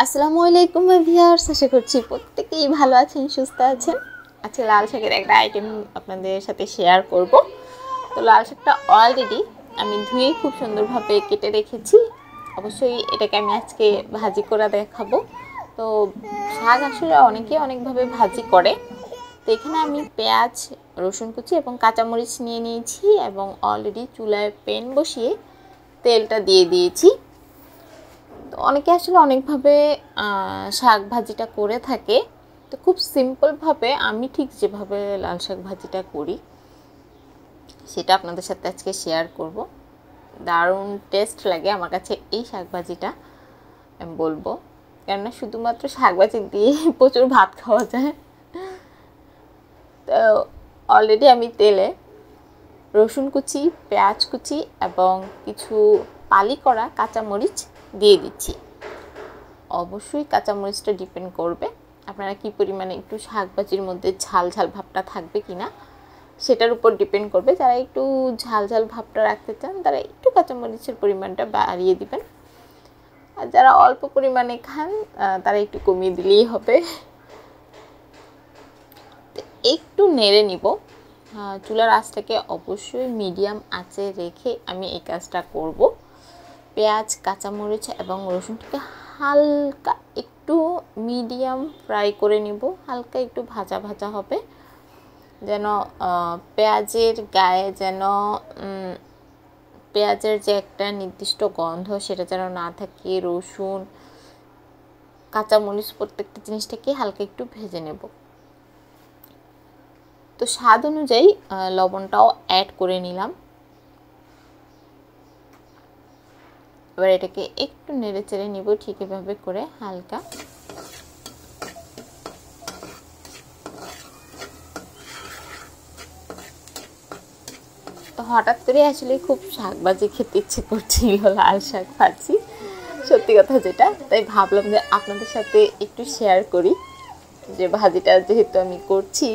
আসসালামু আলাইকুম ভিউয়ার্স, আশা করছি প্রত্যেকেই ভালো আছেন, সুস্থ আছেন। আজকে লাল শাকের একটা আইটেম আপনাদের সাথে শেয়ার করব। তো লাল শাকটা অলরেডি আমি ধুয়ে খুব সুন্দরভাবে কেটে রেখেছি। অবশ্যই এটাকে আমি আজকে ভাজি করে দেখাবো। তো শাক আসলে অনেকে অনেকভাবে ভাজি করে। তো এখানে আমি পেঁয়াজ, রসুন কুচি এবং কাঁচামরিচ নিয়ে নিয়েছি এবং অলরেডি চুলায় প্যান বসিয়ে তেলটা দিয়ে দিয়েছি। তো অনেকে আসলে অনেকভাবে শাক ভাজিটা করে থাকে। তো খুব সিম্পলভাবে আমি ঠিক যেভাবে লাল শাক ভাজিটা করি সেটা আপনাদের সাথে আজকে শেয়ার করব। দারুণ টেস্ট লাগে আমার কাছে এই শাক ভাজিটা, আমি বলবো, কেননা শুধুমাত্র শাক ভাজি দিয়ে প্রচুর ভাত খাওয়া যায়। তো অলরেডি আমি তেলে রসুন কুচি, পেঁয়াজ কুচি এবং কিছু পালি করা কাঁচামরিচ দিয়ে দিচ্ছি। অবশ্যই কাঁচামরিচটা ডিপেন্ড করবে আপনারা কি পরিমাণে একটু শাক ভাজির মধ্যে ঝাল ঝাল ভাবটা থাকবে কিনা, সেটার উপর ডিপেন্ড করবে। যারা একটু ঝাল ঝাল ভাবটা রাখতে চান তারা একটু কাঁচামরিচের পরিমাণটা বাড়িয়ে দিবেন, আর যারা অল্প পরিমাণে খান তারা একটু কমিয়ে দিলেই হবে। একটু নেড়ে নিব। চুলার আঁচটাকে অবশ্যই মিডিয়াম আঁচে রেখে আমি এই কাজটা করব। পেঁয়াজ, কাঁচামরিচ এবং রসুনটাকে হালকা একটু মিডিয়াম ফ্রাই করে নিব। হালকা একটু ভাজা ভাজা হবে, যেন পেঁয়াজের গায়ে যেন পেঁয়াজের যে একটা নির্দিষ্ট গন্ধ সেটা যেন না থাকে। রসুন, কাঁচামরিচ প্রত্যেকটা জিনিসটাকে হালকা একটু ভেজে নেব। তো স্বাদ অনুযায়ী লবণটাও অ্যাড করে নিলাম। এবার এটাকে একটু নেড়ে চেড়ে নিব ঠিক এভাবে করে হালকা। তো হঠাৎ করে আসলে খুব শাক ভাজি খেতে ইচ্ছে করছিল, লাল শাক ভাজি, সত্যি কথা যেটা। তাই ভাবলাম যে আপনাদের সাথে একটু শেয়ার করি, যে ভাজিটা যেহেতু আমি করছি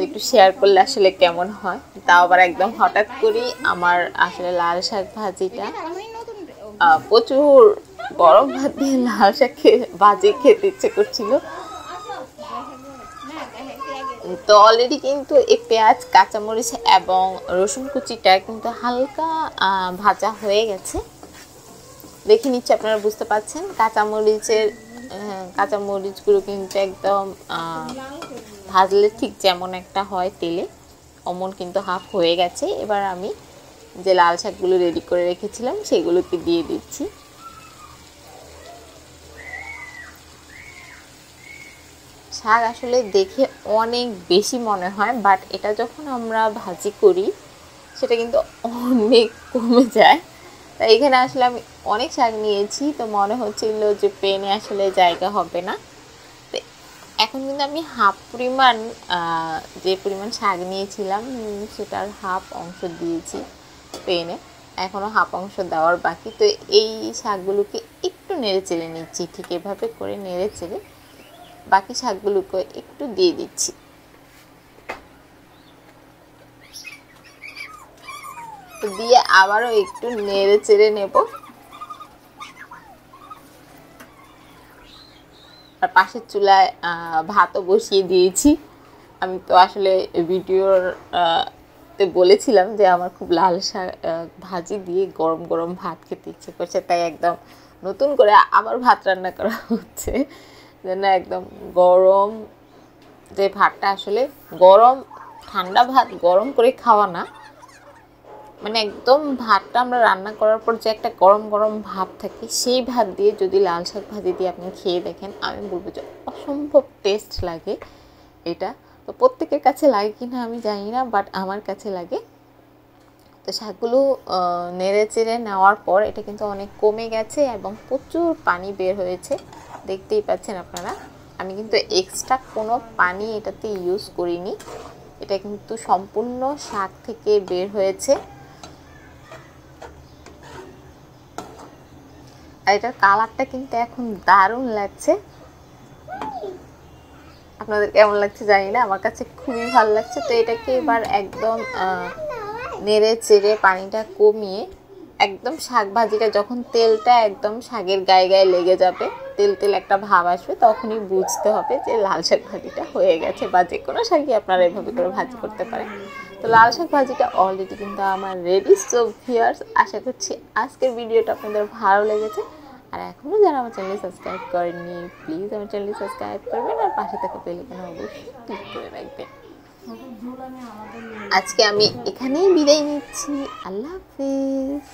একটু শেয়ার করলে আসলে কেমন হয়। তাও আবার একদম হঠাৎ করেই আমার আসলে লাল শাক ভাজিটা প্রচুর গরম ভাত দিয়ে লাল শাক ভাজি খেতে ইচ্ছে করছিল। তো অলরেডি কিন্তু এই পেঁয়াজ, কাঁচামরিচ এবং রসুন কুচিটা কিন্তু হালকা ভাজা হয়ে গেছে। দেখে নিচ্ছি, আপনারা বুঝতে পারছেন কাঁচামরিচগুলো কিন্তু একদম ভাজলে ঠিক যেমন একটা হয় তেলে, অমন কিন্তু হাফ হয়ে গেছে। এবার আমি যে লাল শাকগুলো রেডি করে রেখেছিলাম সেগুলোকে দিয়ে দিচ্ছি। শাক আসলে দেখে অনেক বেশি মনে হয়, বাট এটা যখন আমরা ভাজি করি সেটা কিন্তু অনেক কমে যায়। তাই এখানে আসলে আমি অনেক শাক নিয়েছি, তো মনে হচ্ছিল যে পেনে আসলে জায়গা হবে না। তো এখন কিন্তু আমি হাফ পরিমাণ যে পরিমাণ শাক নিয়েছিলাম সেটার হাফ অংশ দিয়েছি পেনে, এখনও হাফ অংশ দেওয়ার বাকি। তো এই শাকগুলোকে একটু নেড়ে চেড়ে নিচ্ছি, ঠিক এভাবে করে নেড়ে চেড়ে বাকি শাকগুলোকে একটু দিয়ে দিচ্ছি। তো দিয়ে আবারও একটু নেড়ে চেড়ে নেব। আর পাশের চুলায় ভাতও বসিয়ে দিয়েছি। আমি তো আসলে ভিডিওর তে বলেছিলাম যে আমার খুব লাল শাক ভাজি দিয়ে গরম গরম ভাত খেতে ইচ্ছে করছে, তাই একদম নতুন করে আবার ভাত রান্না করা হচ্ছে, যেন একদম গরম যে ভাতটা, আসলে গরম ঠান্ডা ভাত গরম করে খাওয়া না, মানে একদম ভাতটা আমরা রান্না করার পর যে একটা গরম গরম ভাব থাকে সেই ভাত দিয়ে যদি লাল শাক ভাজি দিয়ে আপনি খেয়ে দেখেন, আমি বলবো যে অসম্ভব টেস্ট লাগে এটা। তো প্রত্যেকের কাছে লাগে কিনা আমি জানি না, বাট আমার কাছে লাগে। তো শাকগুলো নেড়ে চেড়ে নেওয়ার পর এটা কিন্তু অনেক কমে গেছে এবং প্রচুর পানি বের হয়েছে, দেখতেই পাচ্ছেন আপনারা। আমি কিন্তু এক্সট্রা কোনো পানি এটাতে ইউজ করিনি, এটা কিন্তু সম্পূর্ণ শাক থেকে বের হয়েছে। আর এটার কালারটা কিন্তু এখন দারুণ লাগছে। আপনাদের কেমন লাগছে জানি না, আমার কাছে খুবই ভালো লাগছে। তো এটাকে এবার একদম নেড়ে চেড়ে পানিটা কমিয়ে একদম শাক ভাজিটা যখন তেলটা একদম শাকের গায়ে গায়ে লেগে যাবে তেল তেল একটা ভাব আসবে, তখনই বুঝতে হবে যে লাল শাক ভাজিটা হয়ে গেছে। বা যে কোনো শাকই আপনারা এভাবে করে ভাজি করতে পারেন। তো লাল শাক ভাজিটা অলরেডি কিন্তু আমার রেডি। সো ভিউয়ার্স, আশা করছি আজকের ভিডিওটা আপনাদের ভালো লেগেছে। আর এখনও যারা আমার চ্যানেল সাবস্ক্রাইব করেননি, প্লিজ আমার চ্যানেল সাবস্ক্রাইব করবেন আর পাশে থাকা বেল আইকনে অবশ্যই ক্লিক করে রাখবেন। আজকে আমি এখানেই বিদায় নিচ্ছি। আল্লাহ হাফেজ।